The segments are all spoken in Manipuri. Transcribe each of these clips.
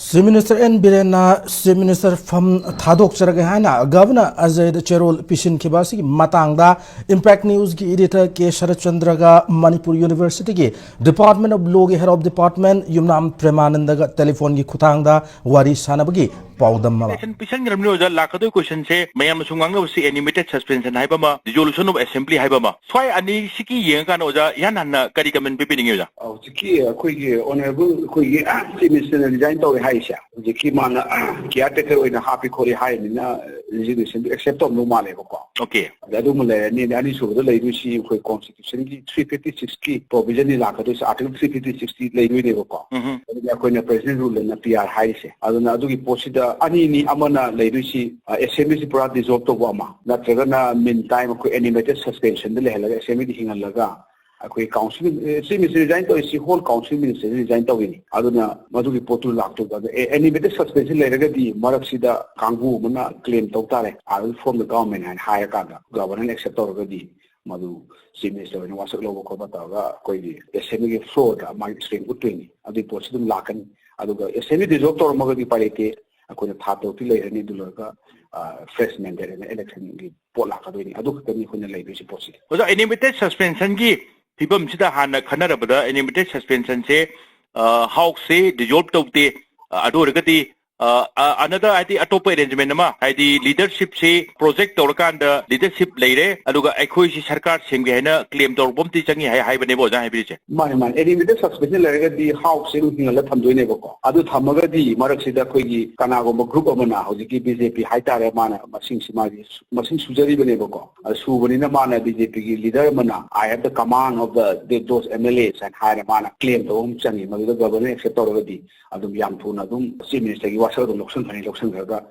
Chief Minister N. Birena, Chief Minister from Thadoklage Hana, Governor Azad Cherol Pishin Kibasi, Matangda, Impact News ki editor K. Sharachandraga, Manipur University ki, Department of Law Head of Department, Yumnam Premanandaga, Telephone ki Kutangda, Wari Sanabagi, Paudam Mama. Pishan Ramnoza, Lakado question say, Mayam Sunganga see animated suspension Hibama, dissolution of assembly Hibama. So I ani Siki Yankanoza, Yanana, Karikaman Pipping user. Oh, Siki, quick, honorable, quick, Minister Design to Haisha. The Kimana, caretaker in a happy Kori High in resignation, except of Numale. Okay. The Dumale, need any sort of the lady she with Constitution 356 key, provision in Lakatus, Article 356 lady with Evoca. They are going to President rule in a PR Haisha. I don't know, do you post the Anini Amana lady she, SMBC brought this up to Wama. That Ragana meantime, animated suspension, the Lehela, SMBC Hingalaga. Akoi council minister resign to is whole council minister resign to win aduna madu report to lak to any bit suspension later di maraksida kangu mana claim to tare I will form the government and hire kaga government accept to di madu chief minister ni wasak logo ko bataga koi di SME fraud my string utwini adi posidum lakan aduga SME dissolve to magadi palete akoi thato ti later ni dulaga fresh mandate election gi pola ka dini adu kani khuna laibi si posi oja animated suspension gi People Sida Hana Kanarabada, animated suspension say, how say dissolved of the Adoragati. Another I the Atopa arrangement, I the leadership say project or the leadership later, Aduga Equisi Sarkar Singana claimed or Bomti Changi High Neighbors. My man, animated suspension later the house looking a lot from doing Nebuco. Adu Tamagadi, Maraksida Kogi, Kanago group of Mana, Hosiki BJP, Haikhare Mana, Masin Simadi, Masin Sujari Benebuco, a Suvanina Mana, BJP leader Mana. I have the command of those MLAs and hire Mana claim the home Changi, Mother Governor, except already Adum Yampuna, Chief Minister. The election Gaga,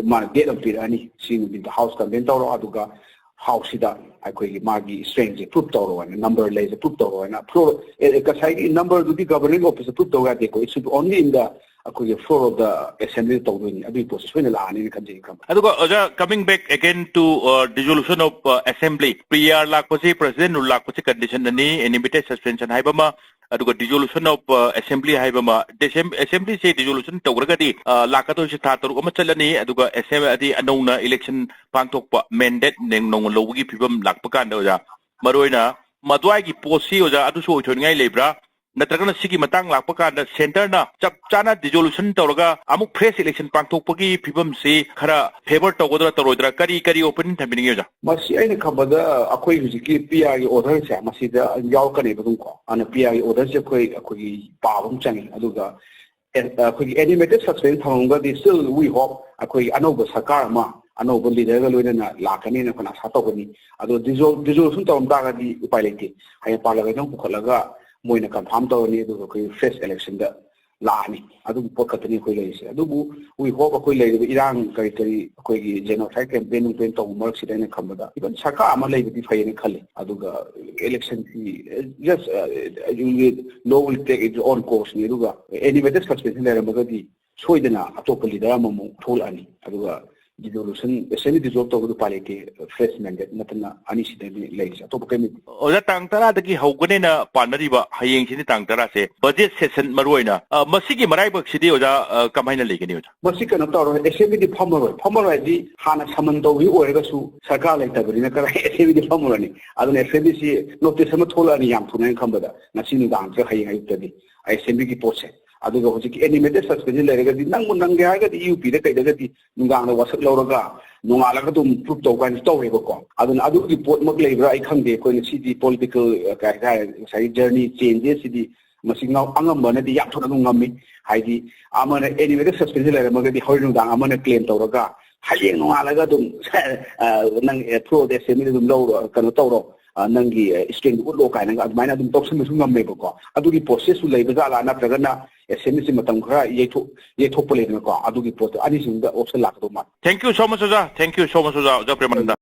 my date of Pirani, seen in the house Kandentoro Aduga, house Sida, I could Magi strange, a Puptoro and a number lays a Puptoro and a pro a number to the governing office, a Pupto, it should only in the floor of the assembly to win a big position in the country. Coming back again to dissolution of assembly, PR Lakpasi, President Lakpasi condition, any animated suspension, Hibama. Aduga dissolution of assembly Haibama, assembly say dissolution to Ragati, Lakato Shitato, Omachalani, Aduga assembly Anona election Pantok mandate, Nong Logi Pibum Lakpakandoja, Maroina, Maduagi Posi, Oza, Atuso, Tongai Lebra. Natragana Siki Matang Lapaka Center na Chana dissolution Toraga, Amuk press election Pantopagi, Pibum say Kara favor Togodra Torodra, Kari opening Taminga. Masi any Kabada, Aqui, PI orders, Masida, Yalkan Ebuko, and a PI orders Aqui, Pavum Chang, Aduga. Animated suspense, Honga, they still we hope Aqui Anoba Sakarama. Ano beli level na lakani na kana satogani ado dissolution to amdaga di upalete hay palaga ng pukalaga mo na confirm to ni do ko fresh election da lani adu pokatani ko leise adu we hope ko leise irang kai ko gi genocide campaign pen to mark sida na khambada iban saka ama leise di phai ni khale adu ga election just law will take its own course ni adu ga anyway this suspension le ramagadi soidana atop leader amamu thol ani adu ga dissolution essentially dissolved over the party fresh mandate natana anisida leise atop kemi oja tangtara dagi haugunena panariba hayeng sini tangtara se budget session maroina masigi maraibak sidi oja kamaina legeni oja masika na tawro SMB di phomoro di hana samando wi oega su sarkar lai tabri na kara SMB di phomoro ni aduna SMB si notice ma thola ni yam thuna khambada nasini dang ka hayeng ayutadi SMB ki pose aduga hojiki animated suspension lerega di nang ga ga di UP da kai daga di nungang na wasak lawraga nungala ka dum proof to kan to he ko aduna adu report mak lebra ai khangde ko ni city political sai journey changes di masingau angam na di yak thona ngami haidi amana animated suspension lerega mag di hoy nungdang amana claim to raga hayeng nungala ga dum nang pro de semi dum law kan to ro nangi string ulo kai nang admaina dum tok sum ngam me ko adugi process su leiba ala na pragana SMC matam khara ye thopole ko adugi pot ani singa option lak do ma. Thank you so much Oja, thank you so much Oja Premananda.